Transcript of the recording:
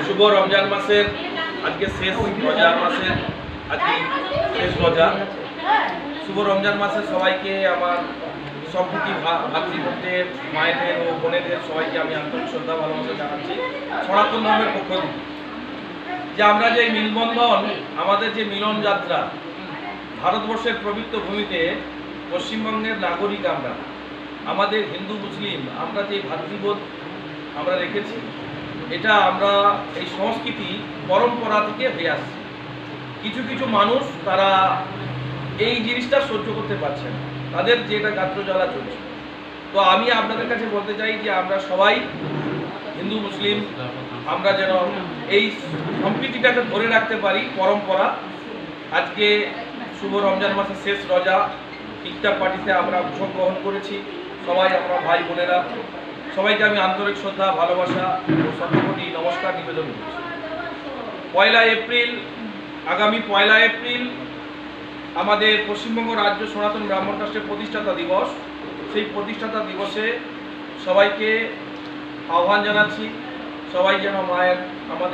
শুভ রমজান মাসের আজকে শেষ রোজার মাসের আজকে শেষ রোজা। শুভ রমজান মাসে সবাইকে আমার সম্প্রীতি ভাতৃত্বের মায়েদের ও বোনেদের সবাইকে আমি আন্তরিক শ্রদ্ধা ভালোবাসা জানাচ্ছি সনাতন ধর্মের পক্ষ থেকে। যে আমরা যে মিলবন্ধন, আমাদের যে মিলন যাত্রা, ভারতবর্ষের পবিত্র ভূমিতে পশ্চিমবঙ্গের নাগরিক আমরা, আমাদের হিন্দু মুসলিম আমরা যে ভাতৃবোধ আমরা রেখেছি, এটা আমরা এই সংস্কৃতি পরম্পরা থেকে হয়ে আসছি। কিছু কিছু মানুষ তারা এই জিনিসটা সহ্য করতে পারছে না, তাদের যেটা গাত্র জ্বালা চলছে। তো আমি আপনাদের কাছে বলতে চাই যে আমরা সবাই হিন্দু মুসলিম আমরা যেন এই সম্প্রীতিটাকে ধরে রাখতে পারি পরম্পরা। আজকে শুভ রমজান মাসের শেষ রোজা, ইফতার পার্টিতে আমরা অংশগ্রহণ করেছি। সবাই আমরা ভাই বোনেরা, সবাইকে আমি আন্তরিক শ্রদ্ধা ভালোবাসা ও শতকোটি নমস্কার নিবেদন করছি। আগামী 1 এপ্রিল আমাদের পশ্চিমবঙ্গ রাজ্য সনাতন ব্রাহ্মণ ট্রাস্টের প্রতিষ্ঠাতা দিবস। সেই প্রতিষ্ঠাতা দিবসে সবাইকে আহ্বান জানাচ্ছি, সবাই যেন মায়ের আমাদের